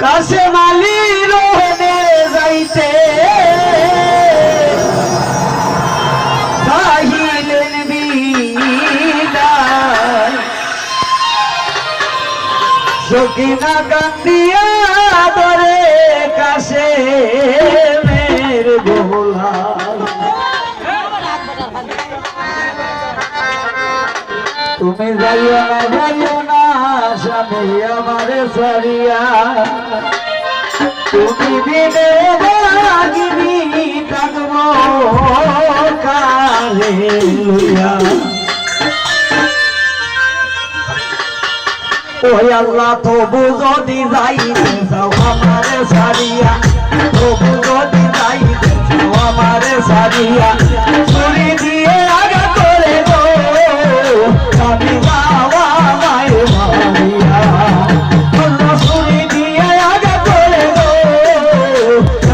কাছে মালি রোহনে যাইতে চাহিলেন বিদায় সকিনা কান্দিয়া বরে কাছে মের গোলা তুমি যাইও না স্বামী আমারে সারিয়া তুমি বিনে বাগিনি থাকবো কালে লইয়া ওই আল্লাহ তবু যদি যাইতে যাও আমারে সারিয়া তবু যদি যাইতে যাও আমারে সারিয়া ছুরি দিয়ে আগা করে গো আমি বাবা মায়ের মারিয়া আল্লাহ ছুরি দিয়ে আগা করে গো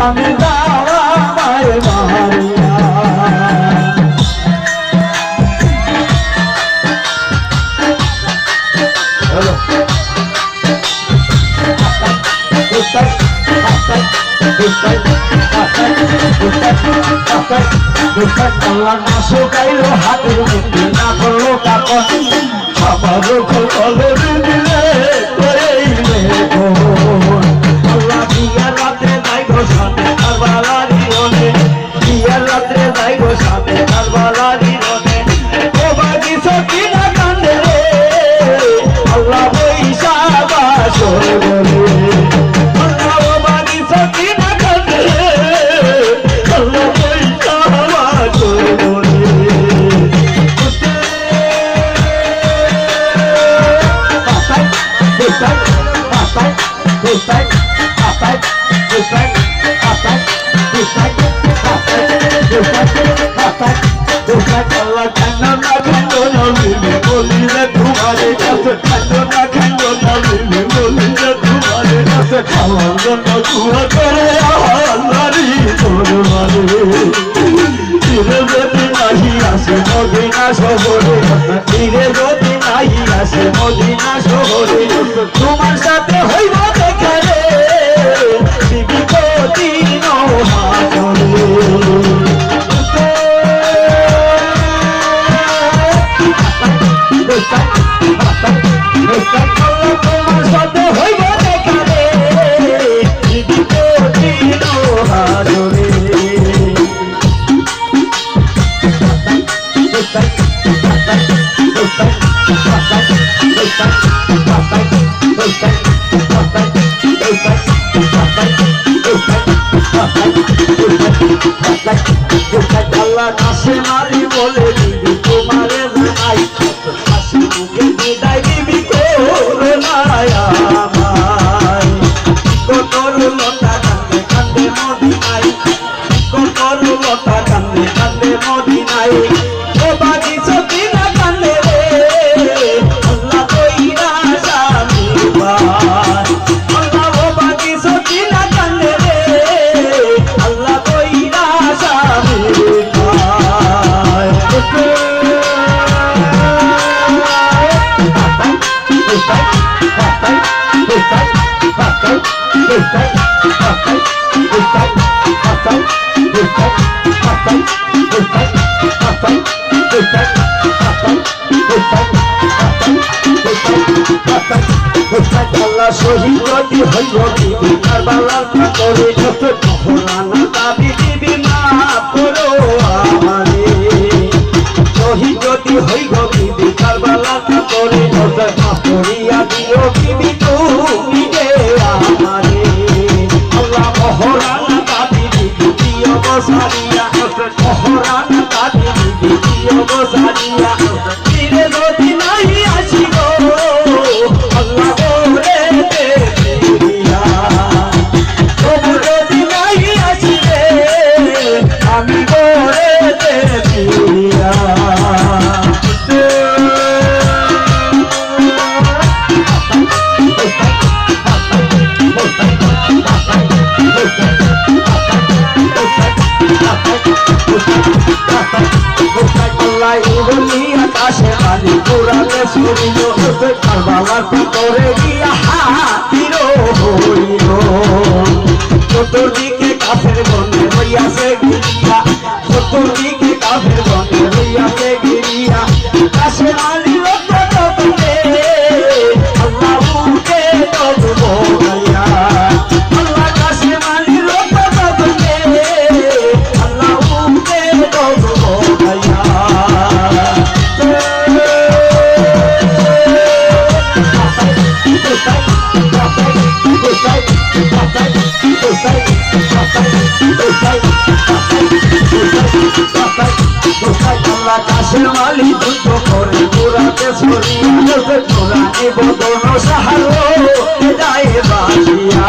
আমি বাবা মায়ের মারিয়া আল্লাহ না শুকাইলো হাতের মধ্যে না করলো কাপড় আমারও কলে দিলে আল্লাহ বিয়ার রাত্রে যাই গো সাথে কারবালারি রনে বিয়ার রাত্রে যাই গো সাথে কারবালারি রনে ও বাকি সকি না কান্দে রে আল্লাহ বৈশা বাসর বলে খাওয়ার জন্য কুয়া করে আল্লাহরি দরবারে ধীরে যদি নাহি আসে মদিনা শহরে ধীরে যদি নাহি আসে মদিনা শহরে তোমার সাথে হইব দেখা রে জীবিত দিন তোমার সাথে হইব আল্লাহ কাছে মারি বলে দিবি তোমারে জানাই কাছে মুখে বিদায় দিবি করোনায় আমায় কোটর লতা কান্দে কান্দে মদিনায় কোটর লতা কান্দে কান্দে মদিনায় ও বাকি সকি না কান্দে রে আল্লাহ কইরা স্বামী পায় আল্লাহ ও বাকি সকি না কান্দে রে আল্লাহ কইরা স্বামী আল্লাহ শহীদ যদি হইব দিবি কারবালার করে মহলানা দাবি দিবি না করো আমারে শহীদ যদি হইব দিবি কারবালার করে করিয়া দিও দিবি তুমি রে আমারে আল্লাহ মহলানা দাবি দিবি দিও বসারিয়া মহলানা দাবি দিবি দিও বসারিয়া ধীরে যদি নাহি আসিব আল্লাহ বলে দেবিয়া তবু যদি নাহি আসিবে আমি বলে দেবিয়া আকাশে বালি পুরালে সূর্য কারবালার ভিতরে গিয়া হাতির হইল চতুর্দিকে কাফের বনে রইয়াছে গিরিয়া, চতুর্দিকে কাফের বনে রইয়াছে গিরিয়া। কাশেম আলী লক্ষ্য তবে আল্লাহ উঠে তবু গাইয়া, আল্লাহ কাশেম আলী লক্ষ্য তবে আল্লাহ উঠে তবু গাইয়া। কাশেম আলী যুদ্ধ করে পুরাতে ছড়িয়া, কোরআনে বদন সাহারো যায় বাজিয়া।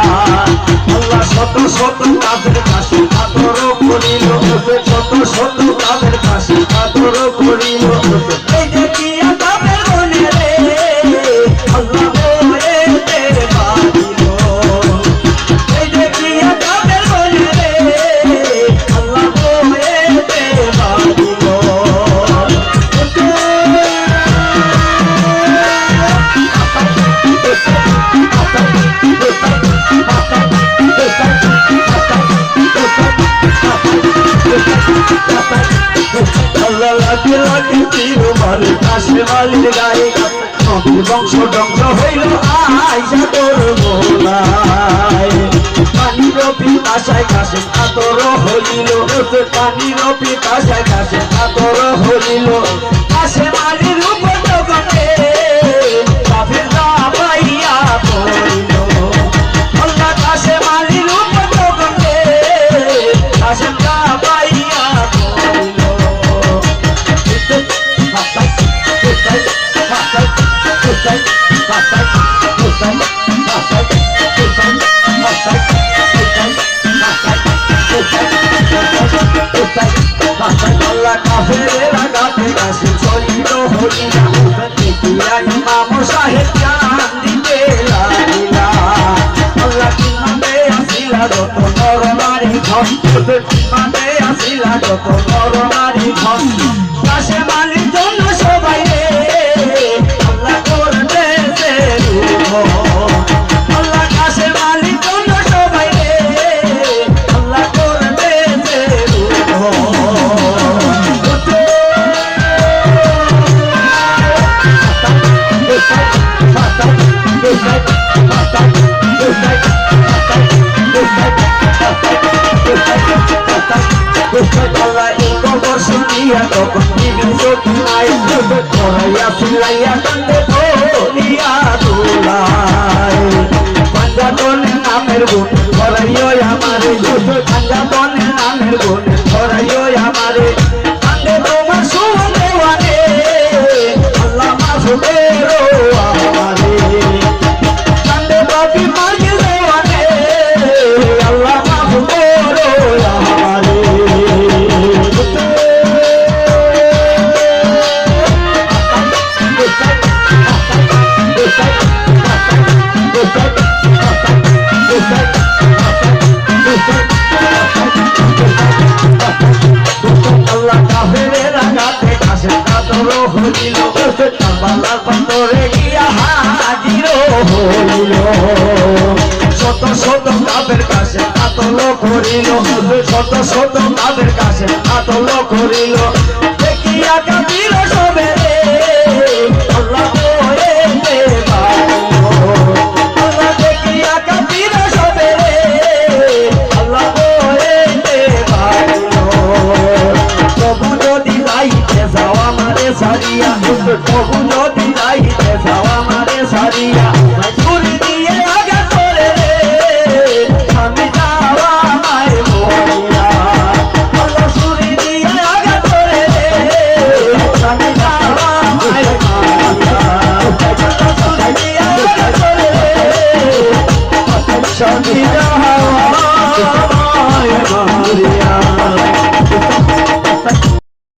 আল্লাহ শত শত কাফের কাছে আদর করিল, শত শত কাফের কাছে আদর করিল। এই দেখিয়া কাফের বনে রে আল্লাহ বলেতে বাজিল, এই দেখিয়া কাফের বনে রে আল্লাহ বলেতে বাজিল। কাশেম আলীর গায়ে নবীর বংশ ধ্বংস হইল আইসা তোর গোলায়। পানির পিপাসায় কাশেম আতর হইল, পানির পিপাসায় কাশেম আতর হইল। কাশেম আলীর উপর জগতে কাফেররা পাইয়া পড়িল, আল্লাহ কাশেম আলীর উপর জগতে কাশেমরা পাইয়া পড়িল। আল্লাহ কাফের আঘাতে কাশেম শহীদ হইলা, দেখিয়া ইমাম সাহেব জান দিতে লাগিলা। আল্লাহ কিনারে আসিলা যত নর নারী ধন, কিনারে আসিলা যত নর নারী ধন। কাশেম আলীর জন্য সবাই রে আল্লাহ করতেছে আল্লাহ কাশেম আলীর জন্য সবাই রে আল্লাহ করতেছে আল্লাহ এই খবর শুনিয়া তখন বিবি চোখনায় করাইয়া ফিরাইয়া কান্দে পড়িয়া দোলায়। পাঞ্জাতনের নামের গুণ করাইও আমারে, পাঞ্জাতনের নামের গুণ করাইও আমারে। কান্দে তোমার সুদেওয়ানে আল্লাহ মাসুদেরো আমারে, কান্দে বাপি মাঝে দেওয়ানে আল্লাহ মাসুদেরো আমারে। আল্লাহ কাফেরের আঘাতে কাশেম আতর হইল, কারবালার পাথরে গিয়া হাজির হইল। শত শত কাফের কাশেম আতর করিল, শত শত কাফের কাশেম আতর করিল। দেখিয়া কাফির সবে রে আল্লাহ বলেতে বাজিল, আল্লাহ দেখিয়া কাফির সবে রে আল্লাহ বলেতে বাজিল। প্রভু যদি যাইতে যাও আমারে সারিয়া, প্রভু যদি যাইতে যাও আমারে সারিয়া।